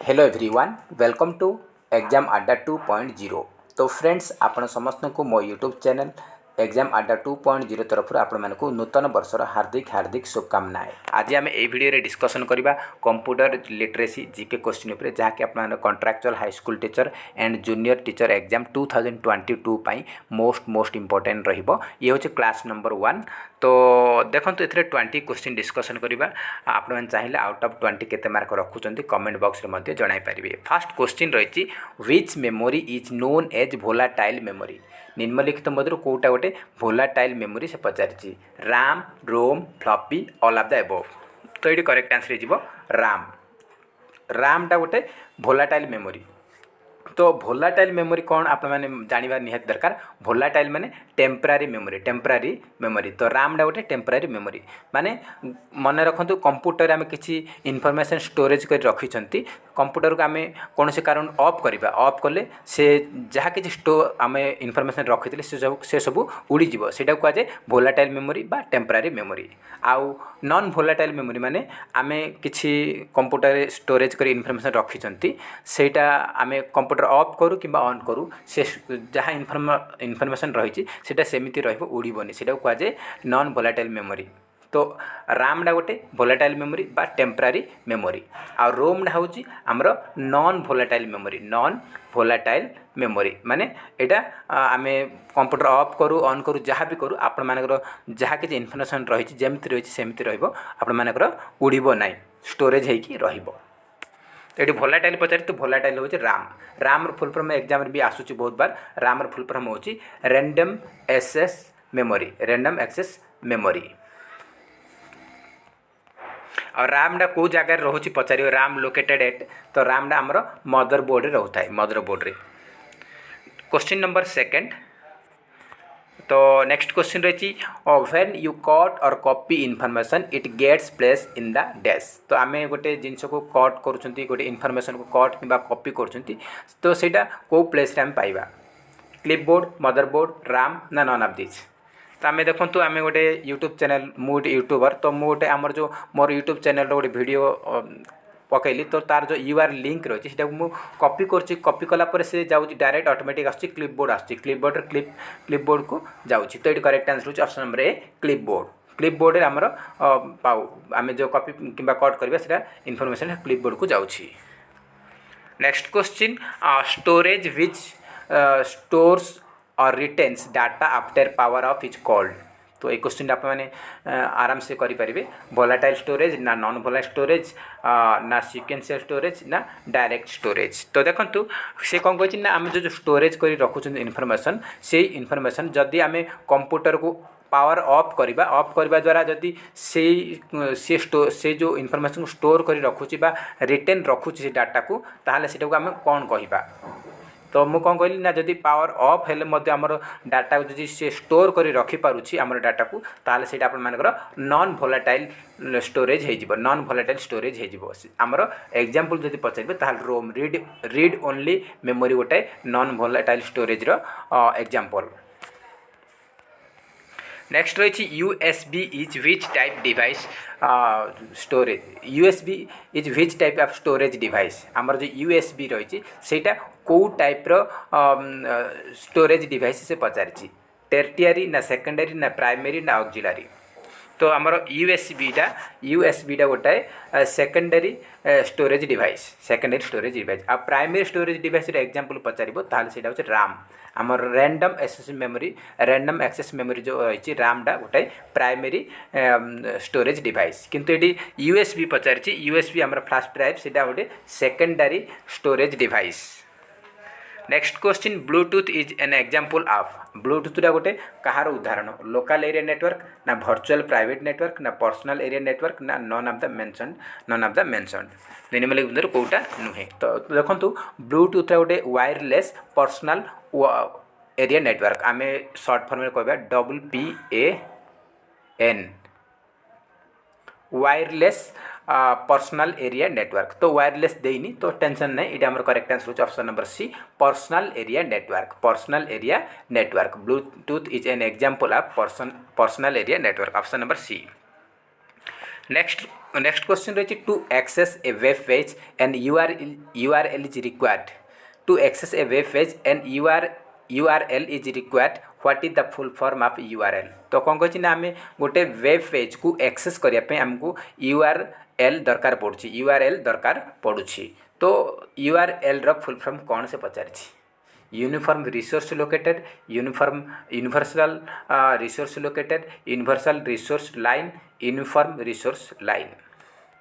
Hello everyone, welcome to exam Adda 2.0। तो friends, आपण समस्त को मो यूट्यूब चैनल एग्जाम अड्डा 2.0 तरफ आपण मानक नूतन वर्षर हार्दिक हार्दिक शुभकामनाएं। आज आम ए भिडियो डिस्कसन करबा कंप्यूटर लिटरेसी जीके क्वेश्चन उपर जहाँकि आप contractual high school teacher and junior teacher exam 2022 pi most important रहिबो। ये होचे क्लास नंबर 1। तो देखो ए 20 क्वेश्चन डिस्कसन करबा। आपण चाहिए आउट ऑफ 20 केते मार्क रखुचंती कमेंट बॉक्स रे मध्ये जणाई परिबे। फर्स्ट क्वेश्चन रहिछि which memory is known as volatile memory. निम्नलिखित मध्य कोटा गोटे वोलाटाइल मेमोरी से पचारि RAM, ROM, floppy, all of the above. तो ये करेक्ट आंसर हो राम। रामटा गोटे वोलाटाइल मेमोरी। तो वोलाटाइल मेमोरी कौन आप जानवर निहाती दरकार। वोलाटाइल माने टेम्परारी मेमोरी। तो रामटा गोटे टेम्परारी मेमोरी माने मन रखु कंप्यूटर आम किसी इनफॉरमेशन स्टोरेज कर रखी। कंप्यूटर को आम कौन से कारण ऑफ करवा, ऑफ कले से जहाँ कि आम इनफॉरमेशन रखी से सब उड़ीज से कहुए वोलाटाइल मेमोरी बा टेम्परारी मेमोरी। आउ नॉन वोलाटाइल मेमोरी माने आम किसी कंप्यूटर स्टोरेज कर इनफॉरमेशन रखी सेटा आम कंप्यूटर ऑफ करूँ कि ऑन करूँ से जहाँ इनफॉरमेशन रही सेमती उड़ीबनी से कहुए नॉन वोलाटाइल मेमोरी। तो रामटा गोटे वोलाटाइल मेमोरी बा टेम्परारी मेमोरी। आ रोमटा हूँ आमर नॉन वोलाटाइल मेमोरी मेमोरी माने एटा आम कंप्यूटर ऑफ करूँ ऑन करूँ जहाँ भी करूँ आपण मानकर जहाँ किसी इनफॉरमेशन रही जमती रही सेमती आपण मानकर उड़ीब ना, स्टोरेज होगी रहिबो। तो ये वोलाटाइल पचारे तो वोलाटाइल हूँ Ram. Ram full form exam भी आसूँ बहुत बार। राम फुल फॉर्म हूँ रैंडम एक्सेस मेमोरी। और रामटा कौ जगार रोचे पचार राम लोकेटेड एट। तो रामटा आमर मदर बोर्ड रोता है, मदर बोर्ड रे। Question number 2। तो नेक्स्ट क्वेश्चन रही when you cut or copy information it gets place in the dash. तो आम गोटे जिनस को कट कर गोटे इनफॉरमेशन को कट कि कॉपी कर तो सेटा को प्लेस आम पाइबा क्लिपबोर्ड, मदरबोर्ड, राम ना नन ऑफ दिस। तो आम देखो आम गोटे यूट्यूब चैनल मुझे यूट्यूबर तो मुझे आमर जो मोर यूट्यूब चैनल गोटे वीडियो पकईली तो तार जो यूआर लिंक रही है कॉपी कॉपी कलापर से जाऊँ डायरेक्ट ऑटोमेटिक आस क्लिपबोर्ड क्लिपबोर्ड क्लिपबोर्ड को जाऊँगी। तो ये करेक्ट आंसर हो ऑप्शन नंबर ए क्लिपबोर्ड आमर पाऊ आम जो कॉपी कि कट करवा इनफॉरमेशन क्लिपबोर्ड को जाऊँगी। Next question storage which stores और retains data after power off is called. तो ये क्वेश्चन आप मैंने आराम से करेंगे। वोलाटाइल स्टोरेज ना नॉन वोलाटाइल स्टोरेज ना सिक्वेंशियल स्टोरेज ना डायरेक्ट स्टोरेज। तो देखो से कौन कही ना आम जो स्टोरेज कर रखुन इनफॉरमेशन से इनफॉरमेशन जदि आम कंप्यूटर को पावर ऑफ करवा द्वारा जदि से जो इनफॉरमेशन को स्टोर कर रखुची बा रिटेन रखुची से डाटा को ताहले सेटा को आम कौन कहबा। तो मुझे कौन कहली ना जदि पावर ऑफ हेले मध्य आमर डाटा को जदि से स्टोर कर रखिपारुछि आमर डाटा को ताहले सेटा आपण मानकर नॉन वोलाटाइल स्टोरेज हो नॉन वोलाटाइल स्टोरेज हो आमर एग्जांपल जदि पचारे ताहले रोम रीड ओनली मेमोरी गोटे नॉन वोलाटाइल स्टोरेज रो एग्जांपल। नेक्स्ट रही USB is which type device storage. USB is which type of storage device. आमर जो यूएसबी रही सेटा कौ टाइप रो स्टोरेज डिवाइस से पचारि टर्टियरी ना सेकेंडरी ना प्राइमरी ना ऑक्सिलरी। तो आमर यूएसबीटा गोटे सेकेंडरी स्टोरेज डिवाइस आ प्राइमरी स्टोरेज डिवाइस एग्जांपल पचार ताहले सेटा होचे राम। आमर रैंडम एक्सेस मेमोरी जो रही रामटा गोटे प्राइमरी स्टोरेज डिवाइस। किंतु ये यूएसबी पचारि यूएसबी आमर फास्ट ड्राइव सेटा गोटे secondary storage device. Next question Bluetooth is an example of. Bluetooth गोटे कहार उदाहरण लोकल एरिया नेटवर्क ना वर्चुअल प्राइवेट नेटवर्क ना पर्सनल एरिया नेटवर्क ना नन ऑफ द मेंशन्ड निम्नलिखित कोटा नुहे। तो देखो ब्लूटूथ गोटे वायरलेस पर्सनल एरिया नेटवर्क आम सर्ट फॉर्म में कहबा WPAN wireless personal area network. तो वायरलेस देनी तो टेंशन नहीं, ये आम करेक्ट आंसर हो option number C personal area network. Bluetooth is an example of personal area network option number C. Next question रही to access a web page and URL is required to access a web page and URL is required what is the full form of URL। तो कौन कही ना आम गोटे web page को access करने आमको URL दरकार पड़ुछि URL दरकार पड़ुछि। तो URL रो फुल फॉर्म कौन से पचारिछि uniform resource located universal resource located universal resource line uniform resource line.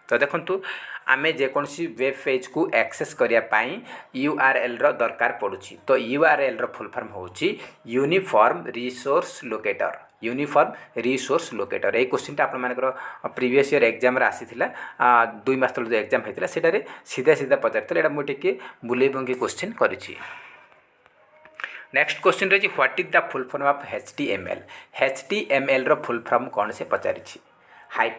तो देखंतु आमे जेकोसी वेब पेज को एक्सेस करने URL रो दरकार पड़ुछि। तो URL रो फुल फॉर्म होछि यूनिफॉर्म रिसोर्स लोकेटर ये क्वेश्चन आप प्रीवियस ईयर एग्जाम आसीथिला 2 मास तले जो एग्जाम होता है सीधा सीधा पचार मुझे बुले बंगी क्वेश्चन करिछि। नेक्स्ट क्वेश्चन रही what is the full form of HTML रो फुल फॉर्म कौन से पचारिछि हाई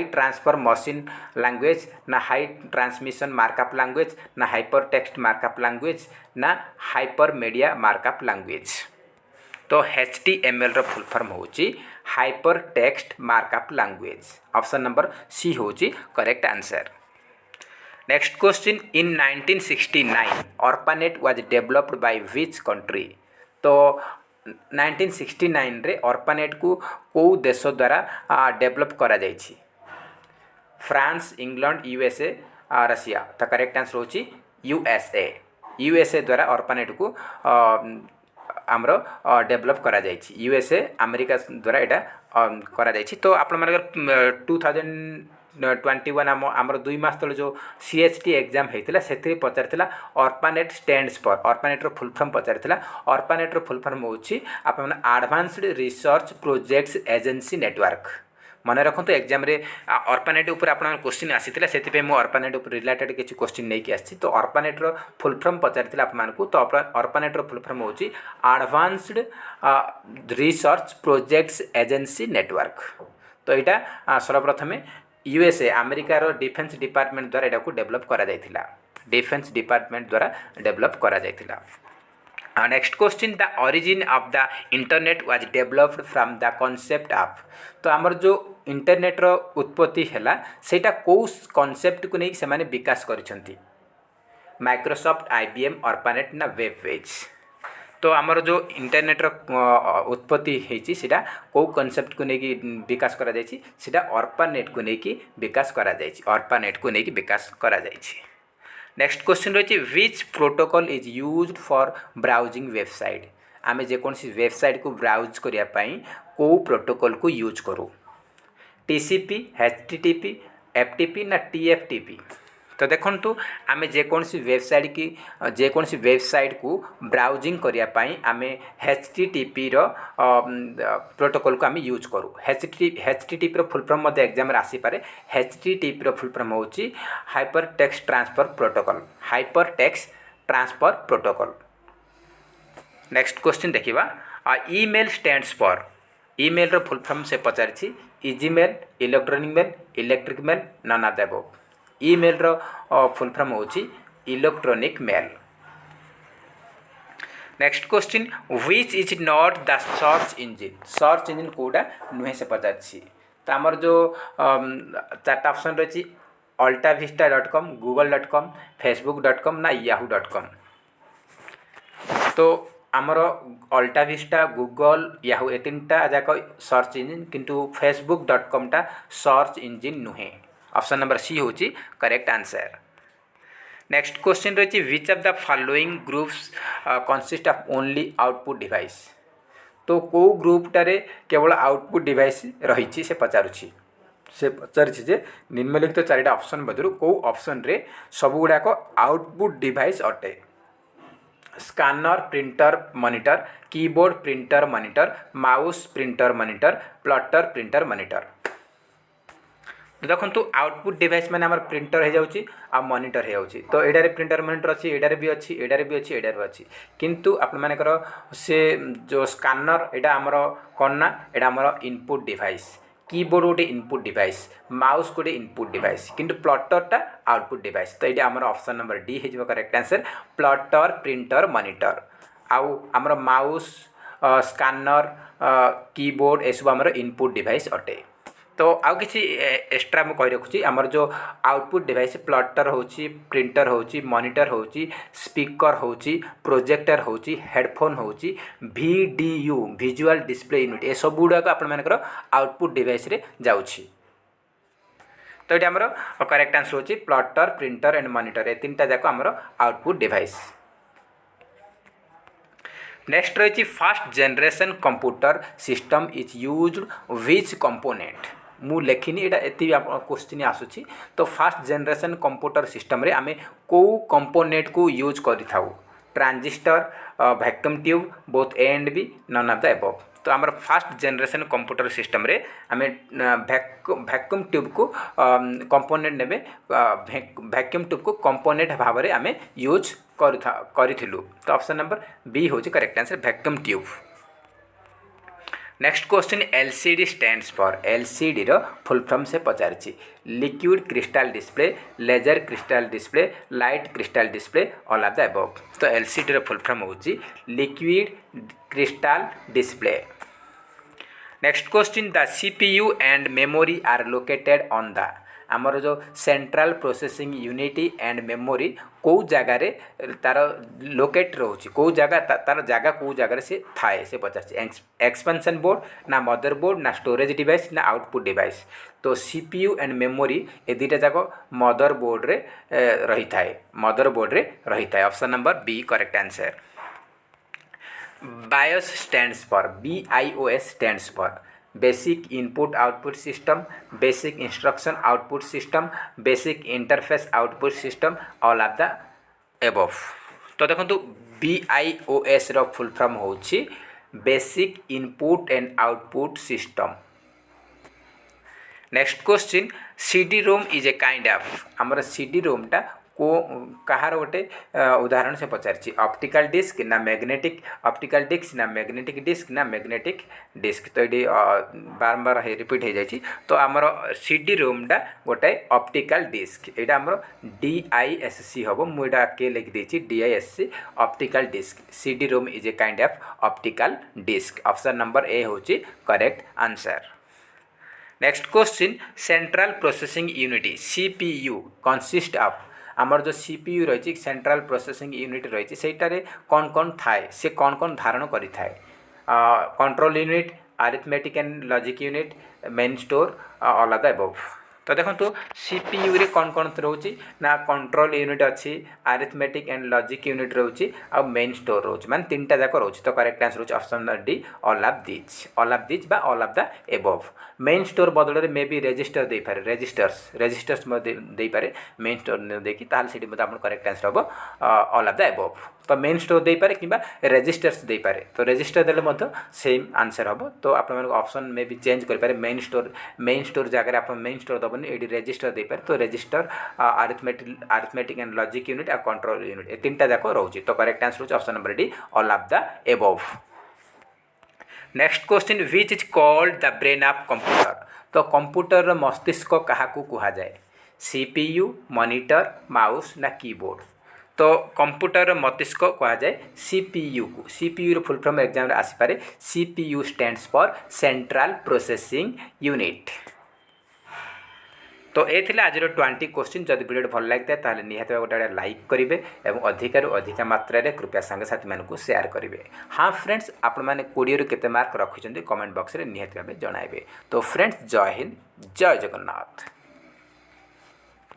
ट्रांसफर मशीन लैंग्वेज ना हाई ट्रांसमिशन मार्कअप लैंग्वेज ना हाइपर टेक्स्ट मार्कअप लैंग्वेज ना हाइपर मीडिया मार्कअप लैंग्वेज। तो HTML रो फुल फॉर्म होची hyper text markup language. Option number C होची correct answer. Next question in 1969 ARPANET was developed by which country. तो 1969 रे ऑर्फानेट को देश द्वारा डेवलप करा जायछि फ्रांस इंग्लैंड USA रशिया। तो करेक्ट आंसर होची USA द्वारा ऑर्फानेट को आमर डेवलप करा जायछि USA अमेरिका द्वारा यहाँ करा जायछि। तो आपण मानकर 2021 आमर 2 मास तले जो CHT एग्जाम होता से पचार ऑर्फानेट स्टैंड्स फॉर ऑर्फानेट रो फुल फॉर्म पचार ऑर्फानेट रो फुल फॉर्म होछि आपण advanced research projects agency network. मन रखु एग्जाम रे ऑर्फानेट ऊपर आपन क्वेश्चन आसीथिला सेति मु ऑर्फानेट ऊपर रिलेटेड किछि क्वेश्चन नै कि आछि। तो ऑर्फानेट रो फुल फॉर्म पचारिथिला आप मानकु। तो ऑर्फानेट रो फुल फॉर्म होछि advanced research projects agency network. तो यहाँ सर्वप्रथमे USA अमेरिका रो डिफेंस डिपार्टमेंट द्वारा एटा को डेवलप करा जायथिला डिफेंस डिपार्टमेंट द्वारा डेवलप करा जायथिला। Next question the origin of the internet was developed from the concept of. तो आमर जो इंटरनेट रो उत्पत्ति हैला सेटा को कॉन्सेप्ट को नहीं से माने विकास करिसंती माइक्रोसॉफ्ट IBM ऑर्फानेट ना वेब पेज। तो आमर जो इंटरनेट रो उत्पत्ति होती सीटा कौ कॉन्सेप्ट को लेकिन विकास करा जायछि सीटा ऑर्फानेट को लेकिन विकास करा जायछि ऑर्फानेट को लेकिन विकास करा जायछि। नेक्स्ट क्वेश्चन रही विच protocol is used for browsing website. आम जेकोसी वेबसाइट को ब्राउज करने को प्रोटोकॉल को यूज करूँ TCP HTTP FTP ना TFTP। तो देखंतु आमे जेकोसी वेबसाइट को ब्राउजिंग करने आम HTTP रो प्रोटोकॉल को आम यूज करूँ। HTTP रो फुल फॉर्म एग्जाम आसी पारे। HTTP रो फुल फॉर्म होची hyper text transfer protocol. Next question देखिबा ईमेल स्टैंड्स फॉर ईमेल रो फुल फॉर्म से पचारिछि easy mail electric mail none of the above. Email रो फुल फॉर्म होची electronic mail. Next question which is not the search engine कोडा नुहे से पचारिछि। तो आमर जो 4टा ऑप्शन रही altavista.com google.com facebook.com ना yahoo.com। तो आमर अल्टाविस्टा गूगल याहू ए 3टा जाक सर्च इंजिन किंतु facebook.com टा सर्च इंजिन नुहे। ऑप्शन नंबर सी होची करेक्ट आंसर। नेक्स्ट क्वेश्चन रही which of the following groups consist of only output device. तो को ग्रुपटारे केवल आउटपुट डिवाइस रही से पचारुछि जे निम्नलिखित 4टा ऑप्शन मध्य को ऑप्शन रे सब गुड़ाक आउटपुट डिवाइस अटे scanner printer monitor keyboard printer monitor mouse printer monitor plotter printer monitor. देखो आउटपुट डिवाइस माने हमर प्रिंटर हो जाउची आ मॉनिटर हो जाउची। तो एडारे प्रिंटर मॉनिटर अच्छी एडारे भी अच्छी एडारे भी अच्छी एडारे भी अच्छी किंतु आपण मानकर से जो स्कैनर एडा हमर कोनना एडा हमर इनपुट डिवाइस कीबोर्ड गोटे इनपुट डिवाइस माउस गोटे इनपुट डिवाइस किंतु प्लॉटरटा आउटपुट डिवाइस। तो ये आमर ऑप्शन नंबर डी हो correct answer plotter printer monitor आउ आमर माउस स्कैनर कीबोर्ड एसबू आमर इनपुट डिवाइस अटे। तो आउ किसी एक्स्ट्रा मुझे कही रखुच्छी आमर जो आउटपुट डिवाइस प्लटर हो प्रिंटर हो मॉनिटर हो स्पीकर हो प्रोजेक्टर हो हेडफोन हो VDU visual display unit A सब गुड़ाक आपर आउटपुट डिवाइस रे जाउछि। तो ये आमर करेक्ट आंसर होची प्लटर प्रिंटर एंड मॉनिटर ए तीनटा जाक आमर आउटपुट डिवाइस। नेक्स्ट रही fast generation computer system is used which component मु लेखिनी एटा एति क्वेश्चन आसूची। तो फास्ट जनरेशन कंप्यूटर सिस्टम रे आमे को कंपोनेंट को यूज करि थाउ transistor vacuum tube both A and B none of the above. तो आमर फास्ट जनरेशन कंप्यूटर सिस्टम रे आमे वैक्यूम ट्यूब को कंपोनेंट नेबे वैक्यूम ट्यूब को कंपोनेंट भाव में आमे यूज करिथिलु। तो ऑप्शन नंबर बी होची correct answer vacuum tube. Next question LCD stands for LCD रो फुल फॉर्म से पचारछि liquid crystal display laser crystal display light crystal display all of the above. तो LCD रो फुल फॉर्म होची liquid crystal display. Next question the CPU and memory are located on the आमर जो central processing unit and memory कौ जगार तार locate रोचे कौ जगह तार जगह कौ जगार से थाए से पचार एक्सपेंशन बोर्ड ना मदर बोर्ड ना स्टोरेज डिवाइस ना आउटपुट डिवाइस। तो CPU एंड मेमोरी ए दुईटा जाक मदर बोर्ड रे रही थाए मदर बोर्ड रे रही थाए। Option number B correct answer. BIOS stands for BIOS stands for basic input output system basic instruction output system basic interface output system all of the above. तो देखो BIOS रो full form होची basic input and output system. Next question CD-ROM is a kind of आमर CD-ROM टा को कहार गोटे उदाहरण से पचार ऑप्टिकल डिस्क ना मैग्नेटिक ऑप्टिकल डिस्क ना मैग्नेटिक डिस्क ना मैग्नेटिक डिस्क। तो ये बारंबार रिपीट हो जाए। तो आमर CD-ROM टा गोटे ऑप्टिकल डिस्क यहाँ आमर DISC हम मुझे के लिखिदेची DISC optical disc CD-ROM is a kind of optical disc. Option number A हूँ correct answer. Next question central processing unit CPU consist of आमर जो CPU रही सेंट्रल प्रोसेसिंग यूनिट रही सेटारे कौन कौन थाए से कौन कौन धारण करि थाए control unit arithmetic and logic unit main store all of the above. तो देखो CPU रे कौन कौन रोचे ना कंट्रोल यूनिट अच्छी अरिथमेटिक एंड लॉजिक यूनिट रोचे आ मेन स्टोर रोचे मान तीनटा जाक रोचे। तो करेक्ट आंसर होची option number D all of this बा all of the above. Main store बदल में मे बी रेजिस्टर दे पारे रेजिस्टर्स दे पारे मेन स्टोर देखी ताल सेठी मते आपन करेक्ट आंसर हो ऑल ऑफ द एबव। तो मेन स्टोर दे पारे किबा रेजिस्टर्स दे पारे तो रेजिस्टर देले मते सेम आंसर हो। तो आपन मन ऑप्शन मे बी चेंज कर पारे मेन स्टोर जगह आप मेन स्टोर दबनी एडी रेजिस्टर दे पारे। तो register arithmetic and logic unit आ कंट्रोल यूनिट ए तीनटा जाक रहउची। तो करेक्ट आंसर होची option number D all of the above. Next question which is called the brain of computer. तो कंप्यूटर मस्तिष्क क्या कहा जाए CPU मॉनिटर माउस ना कीबोर्ड। तो कंप्यूटर मस्तिष्क कहा जाए CPU को। CPU रो फुल फॉर्म एग्जाम रे आसी पारे CPU stands for central processing unit. तो ये थिला आज 20 क्वेश्चन। जब वीडियो भल लगता है ताहले निहाती गोटे लाइक करेंगे और अधिकार अधिक मात्रा रे कृपया सांगसाथी मानक शेयर करेंगे। हाँ फ्रेंड्स आपण मैंने 20 रू केते मार्क रखिछन्ते कमेंट बॉक्स रे निहाती भाबे जणाइबे। तो फ्रेंड्स जय हिंद जय जगन्नाथ।